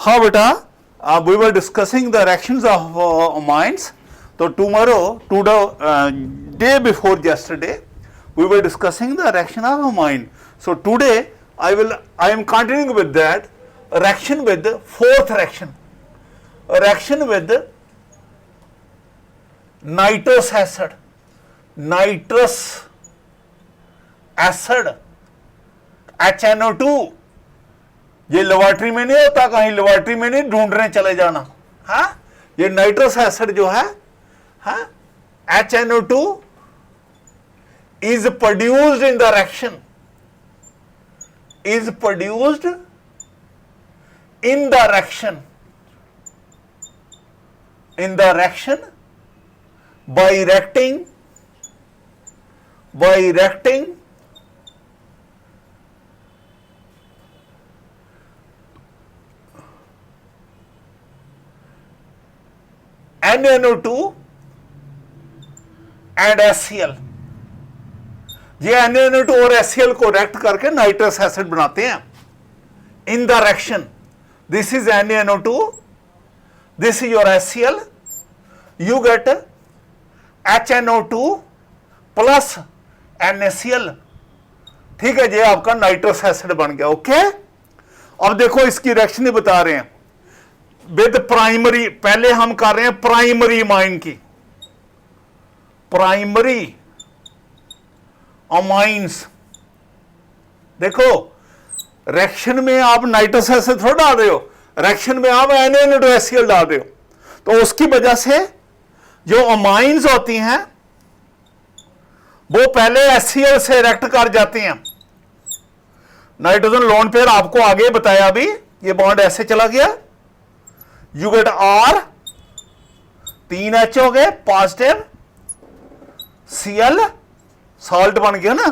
हाँ बेटा, we were discussing the reactions of amines. So tomorrow, day before yesterday, we were discussing the reaction of amine. So today I am continuing with that reaction with the fourth reaction, a reaction with nitrous acid. Nitrous acid HNO2. ये laboratory में नहीं होता, कहीं laboratory में नहीं ढूंढने चले जाना। हाँ, ये नाइट्रस एसिड जो है, हाँ, HNO2 is produced in the reaction, is produced in the reaction, in the reaction by reacting NaNO2 and HCl। ये NaNO2 और HCl को रिएक्ट करके नाइट्रस एसिड बनाते हैं in the reaction. This is NaNO2, this is your HCl, you get HNO2 plus NaCl। ठीक है, ये आपका नाइट्रस एसिड बन गया। ओके, अब देखो इसकी रिएक्शन ही बता रहे हैं विद प्राइमरी। पहले हम कर रहे हैं प्राइमरी अमाइन की, प्राइमरी अमाइंस। देखो रिएक्शन में आप नाइट्रस एसिड थोड़ा डाल रहे हो, रिएक्शन में आप NaNO2 HCl डाल रहे हो, तो उसकी वजह से जो अमाइंस होती हैं वो पहले HCl से रिएक्ट कर जाती हैं। नाइट्रोजन लोन पेयर आपको आगे बताया, अभी ये बॉन्ड ऐसे चला गया, यू गेट R, 3 H हो गए पॉजिटिव, Cl सॉल्ट बन गया ना,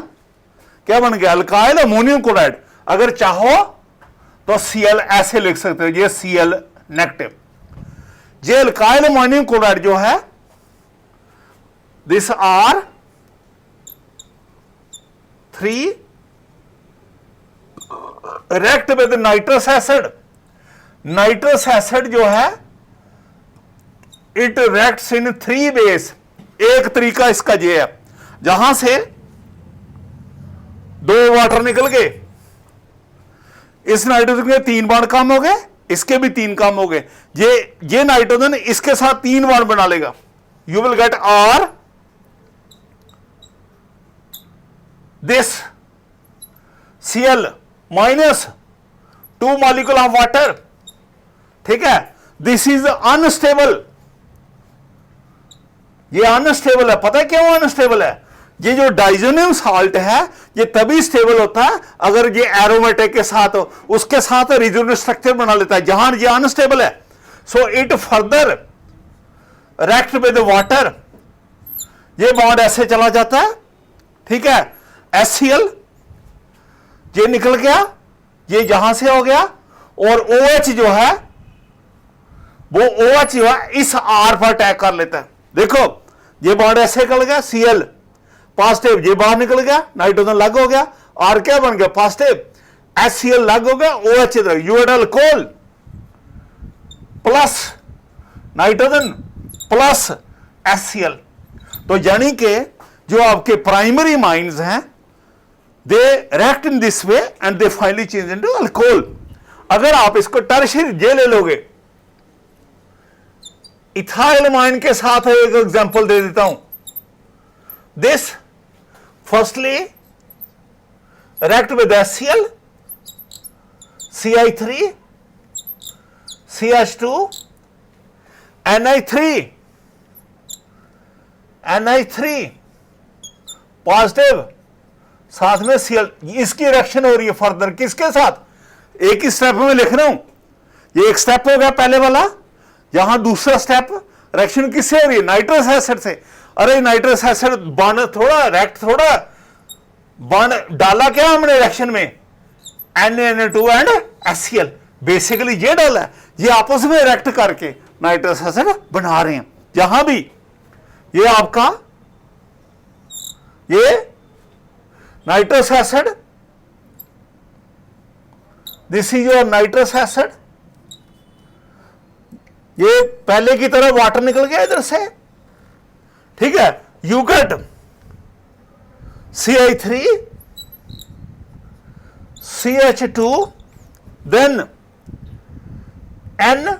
क्या बन गया, अल्काइल अमोनियम क्लोराइड। अगर चाहो तो Cl ऐसे लिख सकते हो, ये Cl नेगेटिव। ये अल्काइल अमोनियम क्लोराइड जो है, this R 3 react with nitrous acid. Nitrous acid जो है इट रिएक्ट्स इन 3 वेज। एक तरीका इसका ये है, जहां से 2 वाटर निकल गए, इस नाइट्रोजन के 3 बॉन्ड कम हो गए, इसके भी 3 कम हो गए, ये नाइट्रोजन इसके साथ 3 बॉन्ड बना लेगा। You will get R, this Cl minus 2 molecule of water. ठीक है, दिस इज अनस्टेबल, ये अनस्टेबल है। पता है क्यों अनस्टेबल है? ये जो डाइजोनियम साल्ट है ये तभी स्टेबल होता है अगर ये एरोमेटिक के साथ हो, उसके साथ रिजिड स्ट्रक्चर बना लेता है। जहां ये अनस्टेबल है, so it further react with water, ये बॉन्ड ऐसे चला जाता है। ठीक है, HCl ये निकल गया, ये यहां से हो गया, और OH जो है वो OH जो है इस R पर अटैक कर लेता है। देखो ये बॉन्ड ऐसे निकल गया, Cl पॉजिटिव, ये बाहर निकल गया, नाइट्रोजन अलग हो गया, R क्या बन गया पॉजिटिव, HCl अलग हो गया, OH इधर, यूएड alcohol plus nitrogen plus HCl। तो यानी कि जो आपके प्राइमरी माइंस हैं they react in this way and they finally change into alcohol. अगर आप इसको टर्शियरी जे ले लोगे, इथाइल अमाइन के साथ एक एग्जांपल दे देता हूं। This firstly react with HCl, CI3, CH2, NI3 positive, साथ में Cl। इसकी रिएक्शन हो रही है फर्दर किसके साथ, एक ही स्टेप में लिख रहा हूं। ये एक स्टेप हो गया पहले वाला, यहां दूसरा स्टेप रिएक्शन किससे हो रही है, नाइट्रस एसिड से। अरे नाइट्रस एसिड बॉन्ड थोड़ा रिएक्ट थोड़ा बॉन्ड डाला क्या हमने रिएक्शन में, NaNO2 एंड HCl, बेसिकली ये डाला है, ये आपस में रिएक्ट करके नाइट्रस एसिड बना रहे हैं। जहां भी ये आपका ये nitrous acid, this is your nitrous acid, ये पहले की तरह वाटर निकल गया इधर से, ठीक है। You get CH3 CH2 then N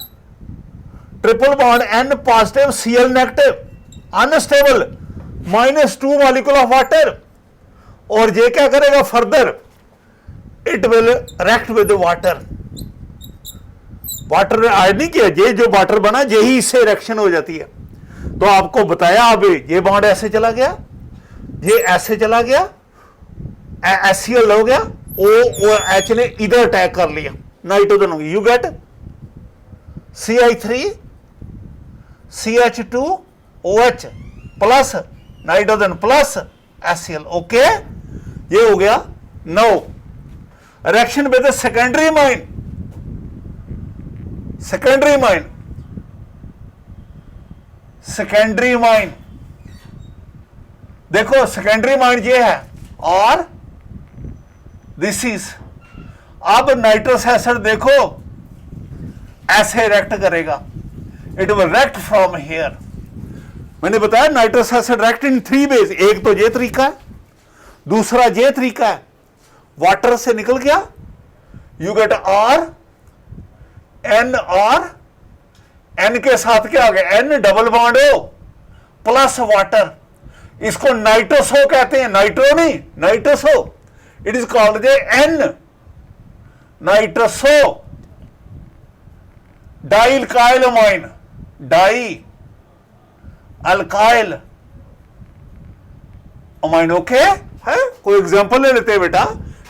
triple bond N positive Cl negative unstable -2 molecule of water. और ये क्या करेगा further, it will react with water. Water add नहीं किया, ये जो वाटर बना यही इससे रिएक्शन हो जाती है। तो आपको बताया, अब ये बॉन्ड ऐसे चला गया, ये ऐसे चला गया, HCl हो गया, OH ने इधर अटैक कर लिया, नाइट्रोजन होगी। You get CH3 CH2 OH plus nitrogen plus HCl। Okay, ये हो गया। No reaction with secondary amine, secondary amine, secondary amine, देखो सेकेंडरी माइन ये है और दिस इज। अब नाइट्रस एसिड देखो ऐसे रिएक्ट करेगा, it will react from here. मैंने बताया nitrous acid react in 3 ways. एक तो ये तरीका है, दूसरा ये तरीका है, वाटर से निकल गया, यू गेट R N और N के साथ क्या आ गया, N double bond O plus water. इसको नाइट्रोसो कहते हैं, नाइट्रो नहीं, nitroso. It is called the N nitroso dial Kyle amine, die alkyl amine. Okay है, कोई एग्जांपल ले लेते हैं बेटा।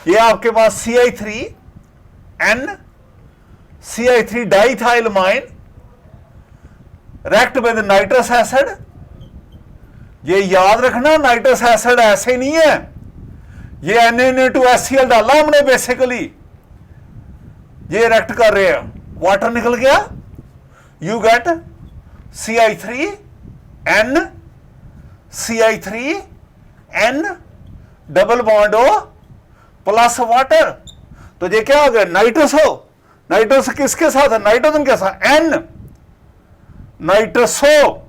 ये आपके पास CH3N CH3 diethyl amine react with nitrous acid. ये याद रखना, नाइट्रस एसिड ऐसे नहीं है, ये Na2HCl डाला हमने बेसिकली, ये रिएक्ट कर रहे हैं, वाटर निकल गया, you get CH3N CH3N double bond O plus water. तो ये क्या हो गया, नाइट्रोसो। नाइट्रोस किसके साथ है, नाइट्रोजन के साथ, N nitroso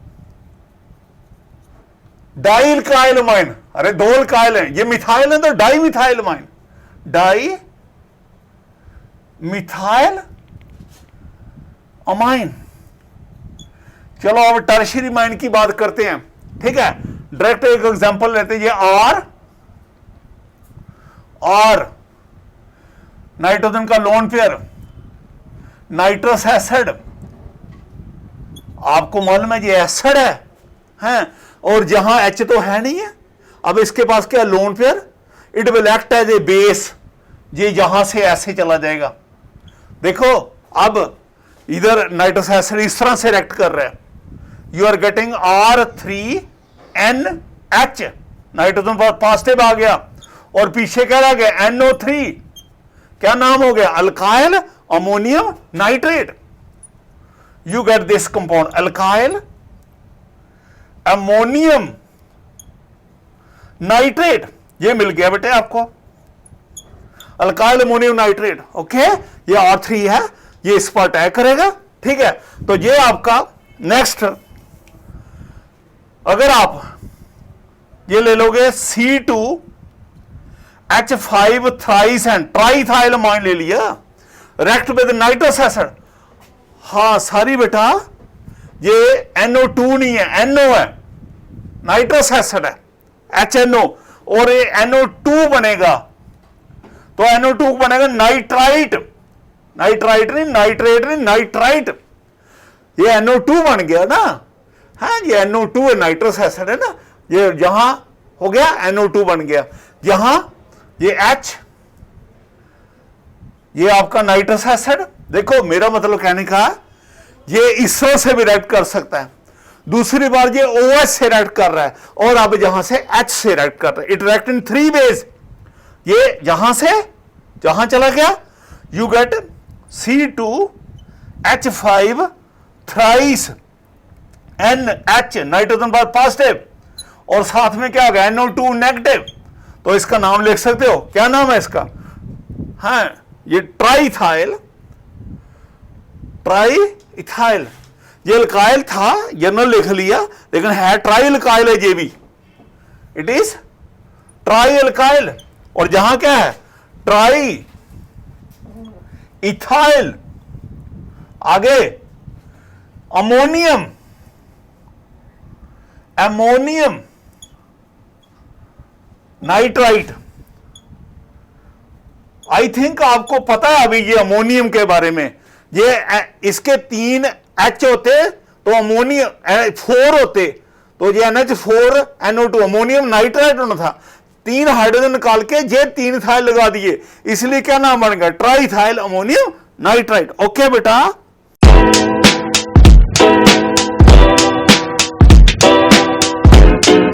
dial Kyle amine. अरे दो अल्काइल है, ये मिथाइल है तो di methyl amine, di methyl amine. चलो अब टर्शियरी माइन की बात करते हैं, ठीक है। डायरेक्ट एक एग्जांपल लेते हैं, ये और नाइट्रोजन का लोन पेयर नाइट्रस एसिड, आपको मालूम है ये एसिड है, और जहां H तो है नहीं है, अब इसके पास क्या lone pair, it will act as a base, ये यहां से ऐसे चला जाएगा। देखो अब इधर नाइट्रस एसिड इस तरह से रिएक्ट कर रहा है, you are getting R3NH, nitrogen positive आ गया, और पीछे क्या रह गया, NO3, क्या नाम हो गया, alkyl ammonium nitrate. You get this compound alkyl ammonium nitrate, ये मिल गया बेटे आपको, अल्काइल अमोनियम नाइट्रेट। ओके, ये R3 है, ये इस पर अटैक करेगा, ठीक है। तो ये आपका नेक्स्ट, अगर आप ये ले लोगे C2H5 thrice and triethyl amine ले लिया, रिएक्ट विद नाइट्रस एसिड। हाँ सारी बेटा, ये NO2 नहीं है, NO है, नाइट्रस एसिड है, HNO, और ये NO2 बनेगा, तो NO2 बनेगा नाइट्राइट, नाइट्राइट नहीं, नाइट्रेट नहीं, नाइट्राइट। ये NO2 बन गया ना, हाँ ये NO2 है, नाइट्रस एसिड है ना, ये यहां हो गया NO2 बन गया, यहां ये H, ये आपका नाइट्रस एसिड। देखो मेरा मतलब कहने का, ये इस तरह से भी रिएक्ट कर सकता है, दूसरी बार ये OH से रिएक्ट कर रहा है, और अब यहां से H से रिएक्ट कर रहा है। इट रिएक्ट इन 3 वेज, ये यहां से जहां चला गया, you get C2H5 thrice NH, nitrogen पर पॉजिटिव, और साथ में क्या हो गया, NO2 नेगेटिव। तो इसका नाम लिख सकते हो, क्या नाम है इसका, हाँ ये ट्राइथाइल, ट्राइथाइल। ये अल्काइल था, जनरल लिख लिया, लेकिन है ट्राई अल्काइल है ये भी, इट इज ट्राई अल्काइल। और जहां क्या है, ट्राई इथाइल, आगे ammonium, ammonium nitrite. I think आपको पता है अभी ये अमोनियम के बारे में, ये इसके 3 H होते तो अमोनियम 4 होते, तो ये NH4 NO2 अमोनियम नाइट्राइट होना था, 3 हाइड्रोजन निकाल के ये 3 इथाइल लगा दिए, इसलिए क्या नाम बन गया, try ethyl ammonium nitrite. Okay बेटा।